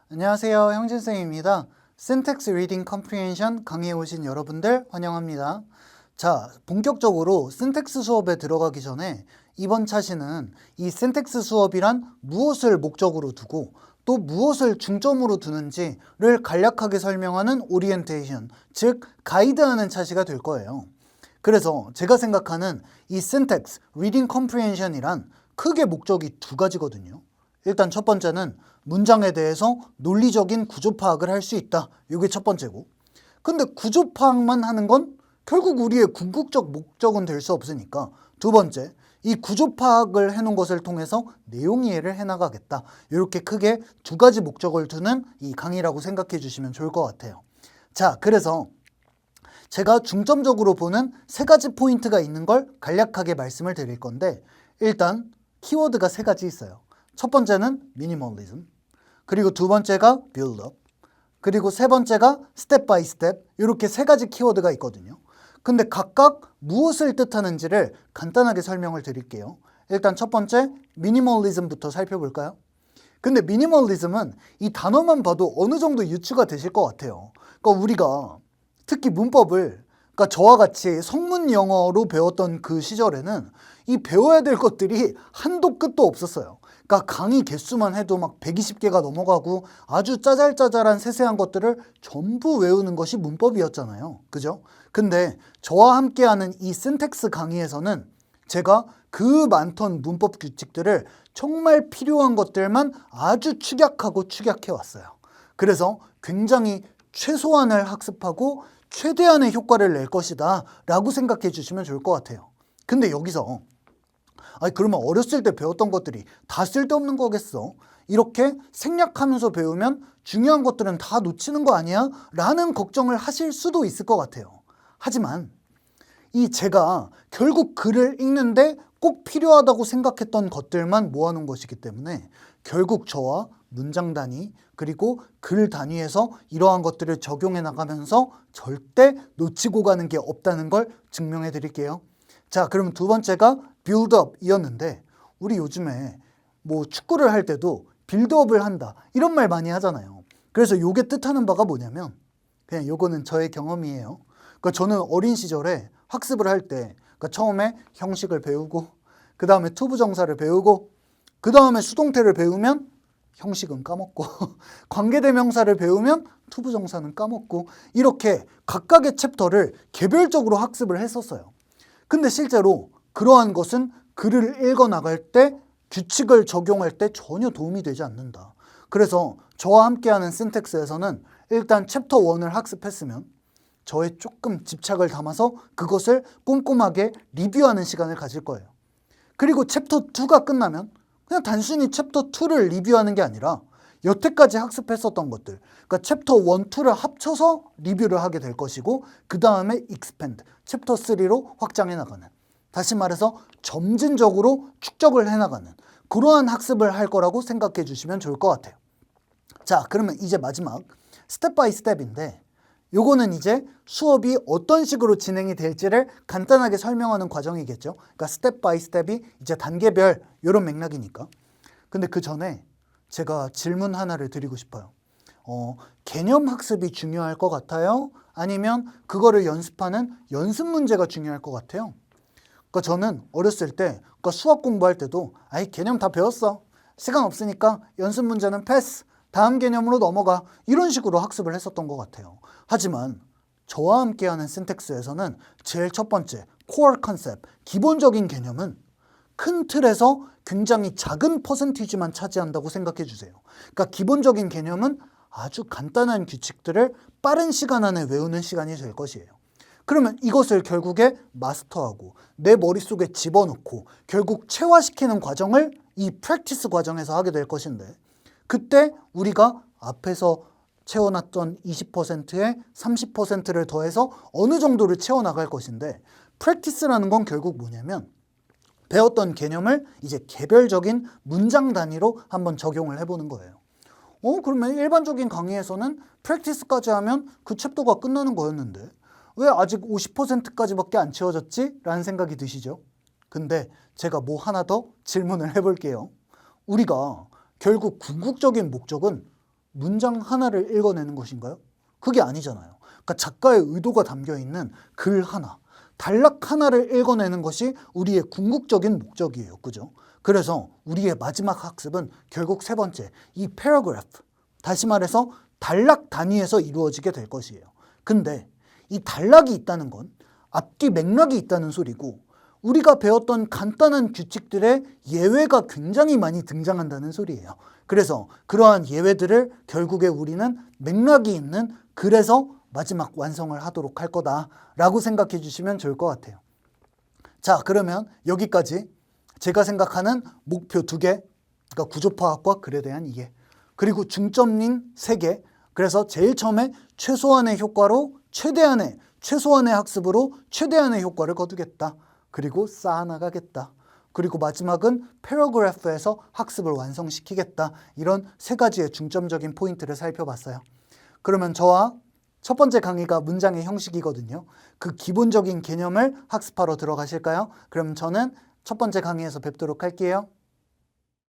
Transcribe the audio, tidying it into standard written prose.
안녕하세요. 형진쌤입니다. Syntax Reading Comprehension 강의에 오신 여러분들 환영합니다. 자, 본격적으로 syntax 수업에 들어가기 전에 이번 차시는 이 syntax 수업이란 무엇을 목적으로 두고 또 무엇을 중점으로 두는지를 간략하게 설명하는 오리엔테이션, 즉 가이드하는 차시가 될 거예요. 그래서 제가 생각하는 이 syntax reading comprehension이란 크게 목적이 두 가지거든요. 일단 첫 번째는 문장에 대해서 논리적인 구조 파악을 할 수 있다. 이게 첫 번째고. 근데 구조 파악만 하는 건 결국 우리의 궁극적 목적은 될 수 없으니까 두 번째, 이 구조 파악을 해놓은 것을 통해서 내용 이해를 해나가겠다. 이렇게 크게 두 가지 목적을 두는 이 강의라고 생각해 주시면 좋을 것 같아요. 자, 그래서 제가 중점적으로 보는 세 가지 포인트가 있는 걸 간략하게 말씀을 드릴 건데 일단 키워드가 세 가지 있어요. 첫 번째는 미니멀리즘, 그리고 두 번째가 빌드업, 그리고 세 번째가 스텝 바이 스텝, 이렇게 세 가지 키워드가 있거든요. 근데 각각 무엇을 뜻하는지를 간단하게 설명을 드릴게요. 일단 첫 번째 미니멀리즘부터 살펴볼까요? 근데 미니멀리즘은 이 단어만 봐도 어느 정도 유추가 되실 것 같아요. 그러니까 우리가 특히 문법을, 그러니까 저와 같이 성문 영어로 배웠던 그 시절에는 이 배워야 될 것들이 한도 끝도 없었어요. 그러니까 강의 개수만 해도 막 120개가 넘어가고 아주 짜잘짜잘한 세세한 것들을 전부 외우는 것이 문법이었잖아요. 그죠? 근데 저와 함께하는 이 syntax 강의에서는 제가 그 많던 문법 규칙들을 정말 필요한 것들만 아주 축약하고 축약해 왔어요. 그래서 굉장히 최소한을 학습하고 최대한의 효과를 낼 것이다 라고 생각해 주시면 좋을 것 같아요. 근데 여기서 그러면 어렸을 때 배웠던 것들이 다 쓸데없는 거겠어? 이렇게 생략하면서 배우면 중요한 것들은 다 놓치는 거 아니야? 라는 걱정을 하실 수도 있을 것 같아요. 하지만 이 제가 결국 글을 읽는데 꼭 필요하다고 생각했던 것들만 모아놓은 것이기 때문에 결국 저와 문장 단위 그리고 글 단위에서 이러한 것들을 적용해 나가면서 절대 놓치고 가는 게 없다는 걸 증명해 드릴게요. 자, 그럼 두 번째가 빌드업이었는데 우리 요즘에 뭐 축구를 할 때도 빌드업을 한다 이런 말 많이 하잖아요. 그래서 요게 뜻하는 바가 뭐냐면 그냥 요거는 저의 경험이에요. 그러니까 저는 어린 시절에 학습을 할 때 그러니까 처음에 형식을 배우고 그 다음에 투부정사를 배우고 그 다음에 수동태를 배우면 형식은 까먹고 관계대명사를 배우면 투부정사는 까먹고 이렇게 각각의 챕터를 개별적으로 학습을 했었어요. 근데 실제로 그러한 것은 글을 읽어 나갈 때 규칙을 적용할 때 전혀 도움이 되지 않는다. 그래서 저와 함께하는 syntax에서는 일단 챕터 1을 학습했으면 저의 조금 집착을 담아서 그것을 꼼꼼하게 리뷰하는 시간을 가질 거예요. 그리고 챕터 2가 끝나면 그냥 단순히 챕터 2를 리뷰하는 게 아니라 여태까지 학습했었던 것들, 그러니까 챕터 1, 2를 합쳐서 리뷰를 하게 될 것이고 그 다음에 expand, 챕터 3로 확장해 나가는, 다시 말해서 점진적으로 축적을 해나가는 그러한 학습을 할 거라고 생각해 주시면 좋을 것 같아요. 자, 그러면 이제 마지막 스텝 바이 스텝인데 요거는 이제 수업이 어떤 식으로 진행이 될지를 간단하게 설명하는 과정이겠죠. 그러니까 스텝 바이 스텝이 이제 단계별 이런 맥락이니까. 근데 그 전에 제가 질문 하나를 드리고 싶어요. 개념 학습이 중요할 것 같아요? 아니면 그거를 연습하는 연습 문제가 중요할 것 같아요? 그러니까 저는 어렸을 때 그러니까 수학 공부할 때도 개념 다 배웠어. 시간 없으니까 연습 문제는 패스. 다음 개념으로 넘어가. 이런 식으로 학습을 했었던 것 같아요. 하지만 저와 함께하는 syntax에서는 제일 첫 번째 core concept, 기본적인 개념은 큰 틀에서 굉장히 작은 퍼센티지만 차지한다고 생각해 주세요. 그러니까 기본적인 개념은 아주 간단한 규칙들을 빠른 시간 안에 외우는 시간이 될 것이에요. 그러면 이것을 결국에 마스터하고 내 머릿속에 집어넣고 결국 체화시키는 과정을 이 프랙티스 과정에서 하게 될 것인데 그때 우리가 앞에서 채워놨던 20%에 30%를 더해서 어느 정도를 채워나갈 것인데 프랙티스라는 건 결국 뭐냐면 배웠던 개념을 이제 개별적인 문장 단위로 한번 적용을 해보는 거예요. 그러면 일반적인 강의에서는 프랙티스까지 하면 그 챕터가 끝나는 거였는데 왜 아직 50%까지밖에 안 채워졌지? 라는 생각이 드시죠? 근데 제가 뭐 하나 더 질문을 해볼게요. 우리가 결국 궁극적인 목적은 문장 하나를 읽어내는 것인가요? 그게 아니잖아요. 그러니까 작가의 의도가 담겨 있는 글 하나, 단락 하나를 읽어내는 것이 우리의 궁극적인 목적이에요. 그죠? 그래서 우리의 마지막 학습은 결국 세 번째, 이 paragraph, 다시 말해서 단락 단위에서 이루어지게 될 것이에요. 근데 이 단락이 있다는 건 앞뒤 맥락이 있다는 소리고 우리가 배웠던 간단한 규칙들의 예외가 굉장히 많이 등장한다는 소리예요. 그래서 그러한 예외들을 결국에 우리는 맥락이 있는 글에서 마지막 완성을 하도록 할 거다라고 생각해 주시면 좋을 것 같아요. 자, 그러면 여기까지 제가 생각하는 목표 2개, 그러니까 구조파악과 글에 대한 이해, 그리고 중점인 3개, 그래서 제일 처음에 최소한의 효과로 최소한의 학습으로 최대한의 효과를 거두겠다. 그리고 쌓아나가겠다. 그리고 마지막은 패러그래프에서 학습을 완성시키겠다. 이런 3가지의 중점적인 포인트를 살펴봤어요. 그러면 저와 첫 번째 강의가 문장의 형식이거든요. 그 기본적인 개념을 학습하러 들어가실까요? 그럼 저는 첫 번째 강의에서 뵙도록 할게요.